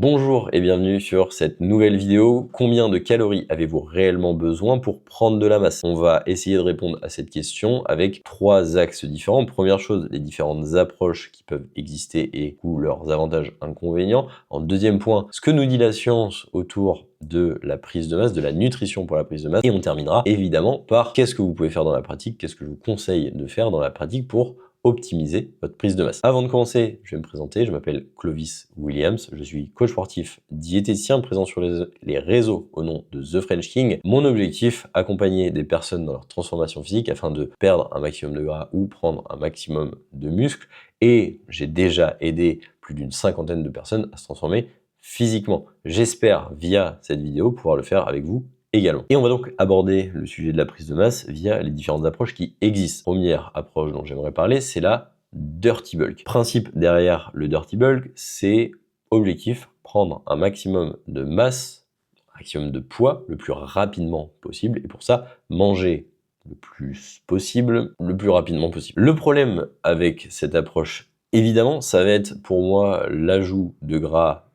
Bonjour et bienvenue sur cette nouvelle vidéo. Combien de calories avez-vous réellement besoin pour prendre de la masse? On va essayer de répondre à cette question avec trois axes différents. Première chose, les différentes approches qui peuvent exister et ou leurs avantages, inconvénients. En deuxième point, ce que nous dit la science autour de la prise de masse, de la nutrition pour la prise de masse. Et on terminera évidemment par qu'est-ce que vous pouvez faire dans la pratique, qu'est-ce que je vous conseille de faire dans la pratique pour optimiser votre prise de masse. Avant de commencer, je vais me présenter, je m'appelle Clovis Williams, je suis coach sportif, diététicien présent sur les réseaux au nom de The French King. Mon objectif, accompagner des personnes dans leur transformation physique afin de perdre un maximum de gras ou prendre un maximum de muscles. Et j'ai déjà aidé plus d'une cinquantaine de personnes à se transformer physiquement. J'espère, via cette vidéo, pouvoir le faire avec vous également. Et on va donc aborder le sujet de la prise de masse via les différentes approches qui existent. Première approche dont j'aimerais parler, c'est la Dirty Bulk. Principe derrière le Dirty Bulk, c'est objectif, prendre un maximum de masse, un maximum de poids le plus rapidement possible. Et pour ça, manger le plus possible, le plus rapidement possible. Le problème avec cette approche, évidemment, ça va être pour moi l'ajout de gras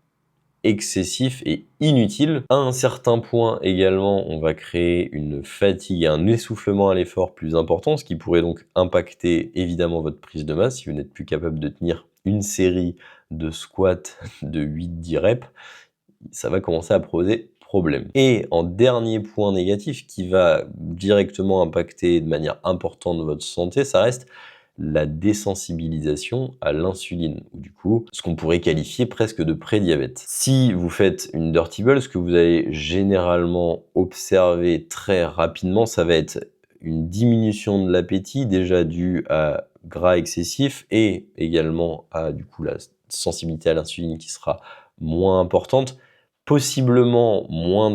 excessif et inutile. À un certain point également, on va créer une fatigue et un essoufflement à l'effort plus important, ce qui pourrait donc impacter évidemment votre prise de masse. Si vous n'êtes plus capable de tenir une série de squats de 8-10 reps, ça va commencer à poser problème. Et en dernier point négatif qui va directement impacter de manière importante votre santé, ça reste la désensibilisation à l'insuline, ou du coup, ce qu'on pourrait qualifier presque de prédiabète. Si vous faites une Dirty Bulk, ce que vous allez généralement observer très rapidement, ça va être une diminution de l'appétit, déjà due à gras excessif, et également à du coup la sensibilité à l'insuline qui sera moins importante, possiblement moins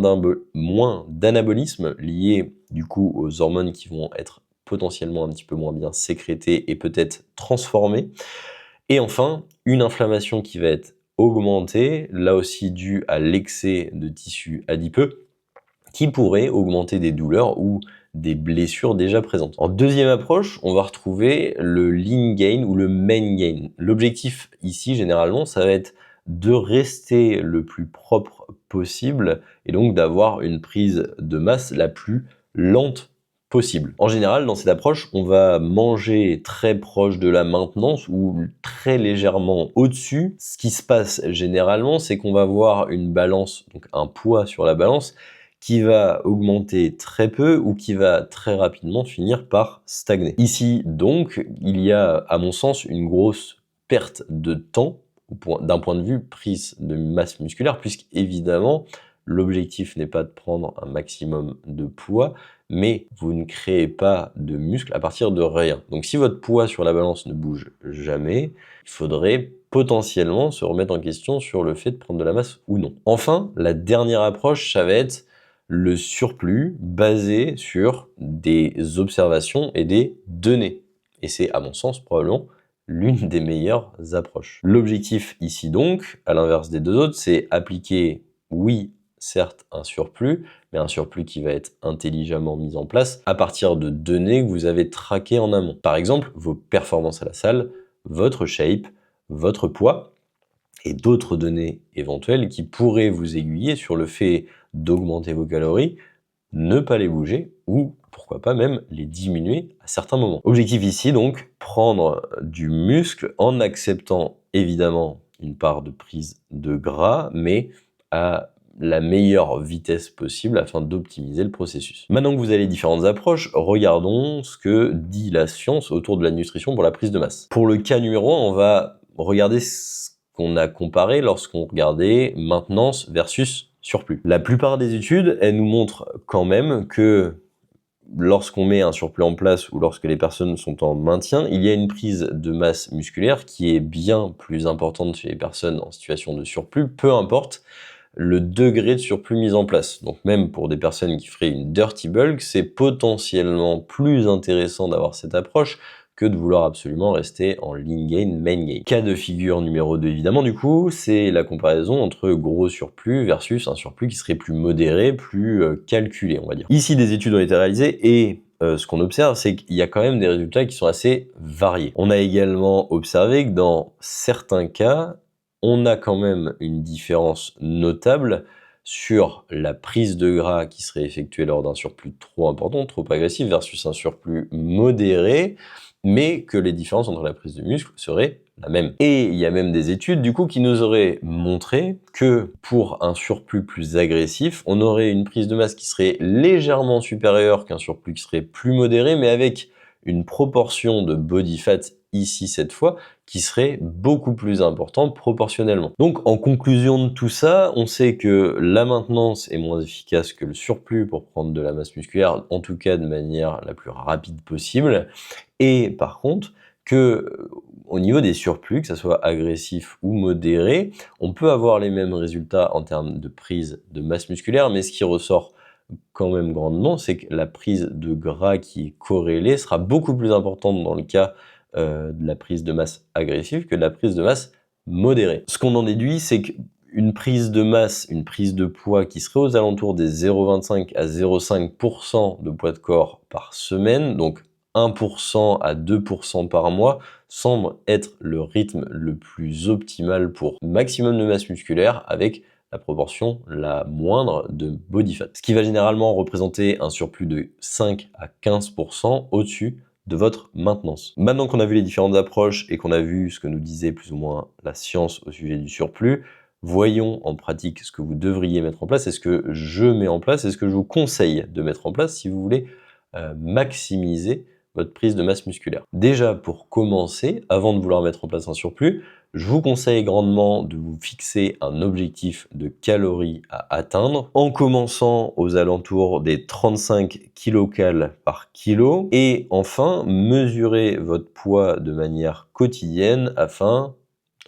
d'anabolisme lié du coup aux hormones qui vont être potentiellement un petit peu moins bien sécrétées et peut-être transformées. Et enfin, une inflammation qui va être augmentée, là aussi due à l'excès de tissu adipeux, qui pourrait augmenter des douleurs ou des blessures déjà présentes. En deuxième approche, on va retrouver le lean gain ou le main gain. L'objectif ici, généralement, ça va être de rester le plus propre possible et donc d'avoir une prise de masse la plus lente possible. En général, dans cette approche, on va manger très proche de la maintenance ou très légèrement au-dessus. Ce qui se passe généralement, c'est qu'on va avoir une balance, donc un poids sur la balance, qui va augmenter très peu ou qui va très rapidement finir par stagner. Ici, donc, il y a, à mon sens, une grosse perte de temps d'un point de vue prise de masse musculaire, puisqu'évidemment, l'objectif n'est pas de prendre un maximum de poids, mais vous ne créez pas de muscle à partir de rien. Donc si votre poids sur la balance ne bouge jamais, il faudrait potentiellement se remettre en question sur le fait de prendre de la masse ou non. Enfin, la dernière approche, ça va être le surplus basé sur des observations et des données. Et c'est, à mon sens, probablement l'une des meilleures approches. L'objectif ici donc, à l'inverse des deux autres, c'est appliquer, oui, certes, un surplus, mais un surplus qui va être intelligemment mis en place à partir de données que vous avez traquées en amont. Par exemple, vos performances à la salle, votre shape, votre poids, et d'autres données éventuelles qui pourraient vous aiguiller sur le fait d'augmenter vos calories, ne pas les bouger ou pourquoi pas même les diminuer à certains moments. Objectif ici donc, prendre du muscle en acceptant évidemment une part de prise de gras, mais à la meilleure vitesse possible afin d'optimiser le processus. Maintenant que vous avez les différentes approches, regardons ce que dit la science autour de la nutrition pour la prise de masse. Pour le cas numéro 1, on va regarder ce qu'on a comparé lorsqu'on regardait maintenance versus surplus. La plupart des études, elles nous montrent quand même que lorsqu'on met un surplus en place ou lorsque les personnes sont en maintien, il y a une prise de masse musculaire qui est bien plus importante chez les personnes en situation de surplus, peu importe le degré de surplus mis en place. Donc même pour des personnes qui feraient une Dirty Bulk, c'est potentiellement plus intéressant d'avoir cette approche que de vouloir absolument rester en lean gain, main gain. Cas de figure numéro 2 évidemment du coup, c'est la comparaison entre gros surplus versus un surplus qui serait plus modéré, plus calculé on va dire. Ici des études ont été réalisées et ce qu'on observe, c'est qu'il y a quand même des résultats qui sont assez variés. On a également observé que dans certains cas, on a quand même une différence notable sur la prise de gras qui serait effectuée lors d'un surplus trop important, trop agressif, versus un surplus modéré, mais que les différences entre la prise de muscle seraient la même. Et il y a même des études du coup qui nous auraient montré que pour un surplus plus agressif, on aurait une prise de masse qui serait légèrement supérieure qu'un surplus qui serait plus modéré, mais avec une proportion de body fat ici cette fois qui serait beaucoup plus importante proportionnellement. Donc en conclusion de tout ça, on sait que la maintenance est moins efficace que le surplus pour prendre de la masse musculaire, en tout cas de manière la plus rapide possible. Et par contre, que au niveau des surplus, que ça soit agressif ou modéré, on peut avoir les mêmes résultats en termes de prise de masse musculaire, mais ce qui ressort quand même grandement, c'est que la prise de gras qui est corrélée sera beaucoup plus importante dans le cas de la prise de masse agressive que de la prise de masse modérée. Ce qu'on en déduit, c'est qu'une prise de masse, une prise de poids qui serait aux alentours des 0,25 à 0,5% de poids de corps par semaine, donc 1% à 2% par mois, semble être le rythme le plus optimal pour maximum de masse musculaire avec la proportion la moindre de body fat. Ce qui va généralement représenter un surplus de 5 à 15% au-dessus de votre maintenance. Maintenant qu'on a vu les différentes approches et qu'on a vu ce que nous disait plus ou moins la science au sujet du surplus, voyons en pratique ce que vous devriez mettre en place, et ce que je mets en place, et ce que je vous conseille de mettre en place si vous voulez maximiser votre prise de masse musculaire. Déjà, pour commencer, avant de vouloir mettre en place un surplus, je vous conseille grandement de vous fixer un objectif de calories à atteindre en commençant aux alentours des 35 kilocales par kilo, et enfin mesurer votre poids de manière quotidienne afin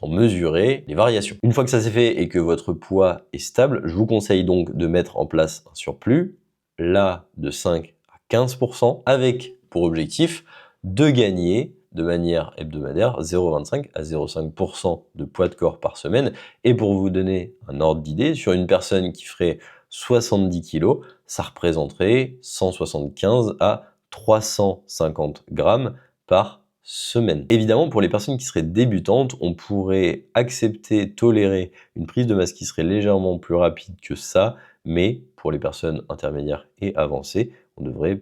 d'en mesurer les variations. Une fois que ça c'est fait et que votre poids est stable, je vous conseille donc de mettre en place un surplus, là de 5 à 15%, avec pour objectif de gagner de manière hebdomadaire 0,25 à 0,5% de poids de corps par semaine. Et pour vous donner un ordre d'idée, sur une personne qui ferait 70 kg, ça représenterait 175 à 350 grammes par semaine. Évidemment, pour les personnes qui seraient débutantes, on pourrait accepter, tolérer une prise de masse qui serait légèrement plus rapide que ça, mais pour les personnes intermédiaires et avancées, on devrait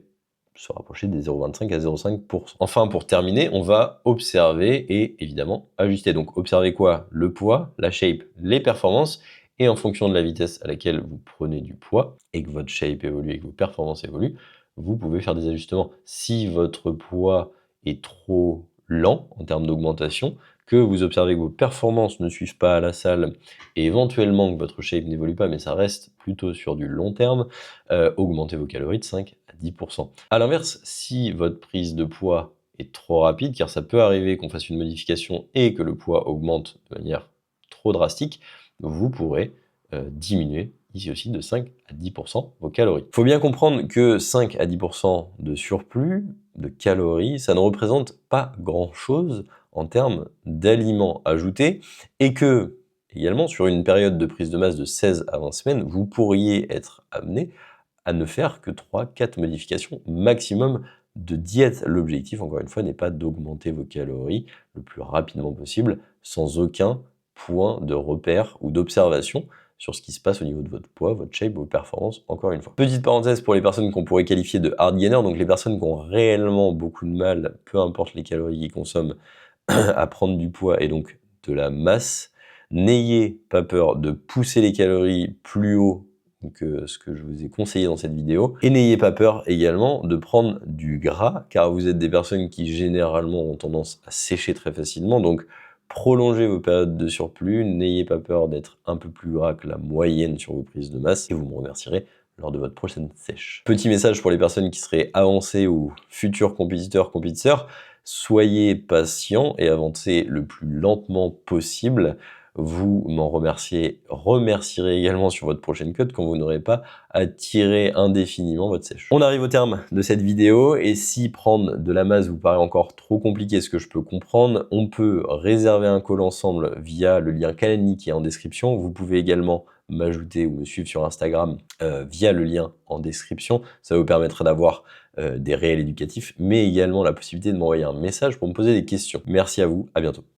se rapprocher des 0,25 à 0,5%. Enfin, pour terminer, on va observer et évidemment ajuster. Donc observer quoi? Le poids, la shape, les performances, et en fonction de la vitesse à laquelle vous prenez du poids et que votre shape évolue et que vos performances évoluent, vous pouvez faire des ajustements. Si votre poids est trop lent en termes d'augmentation, que vous observez que vos performances ne suivent pas à la salle et éventuellement que votre shape n'évolue pas, mais ça reste plutôt sur du long terme, augmentez vos calories de 5 à 10%. À l'inverse, si votre prise de poids est trop rapide, car ça peut arriver qu'on fasse une modification et que le poids augmente de manière trop drastique, vous pourrez diminuer ici aussi de 5 à 10% vos calories. Il faut bien comprendre que 5 à 10% de surplus de calories, ça ne représente pas grand-chose en termes d'aliments ajoutés, et que, également, sur une période de prise de masse de 16 à 20 semaines, vous pourriez être amené à ne faire que 3-4 modifications maximum de diète. L'objectif, encore une fois, n'est pas d'augmenter vos calories le plus rapidement possible, sans aucun point de repère ou d'observation sur ce qui se passe au niveau de votre poids, votre shape, vos performances, encore une fois. Petite parenthèse pour les personnes qu'on pourrait qualifier de hard gainers, donc les personnes qui ont réellement beaucoup de mal, peu importe les calories qu'ils consomment, à prendre du poids et donc de la masse. N'ayez pas peur de pousser les calories plus haut que ce que je vous ai conseillé dans cette vidéo. Et n'ayez pas peur également de prendre du gras, car vous êtes des personnes qui généralement ont tendance à sécher très facilement. Donc prolongez vos périodes de surplus, n'ayez pas peur d'être un peu plus gras que la moyenne sur vos prises de masse, et vous me remercierez lors de votre prochaine sèche. Petit message pour les personnes qui seraient avancées ou futurs compétiteurs, soyez patient et avancez le plus lentement possible. Vous m'en remercierez également sur votre prochaine cut quand vous n'aurez pas à tirer indéfiniment votre sèche. On arrive au terme de cette vidéo, et si prendre de la masse vous paraît encore trop compliqué, ce que je peux comprendre, on peut réserver un call ensemble via le lien Calendly qui est en description. Vous pouvez également m'ajouter ou me suivre sur Instagram via le lien en description. Ça vous permettra d'avoir des réels éducatifs, mais également la possibilité de m'envoyer un message pour me poser des questions. Merci à vous, à bientôt.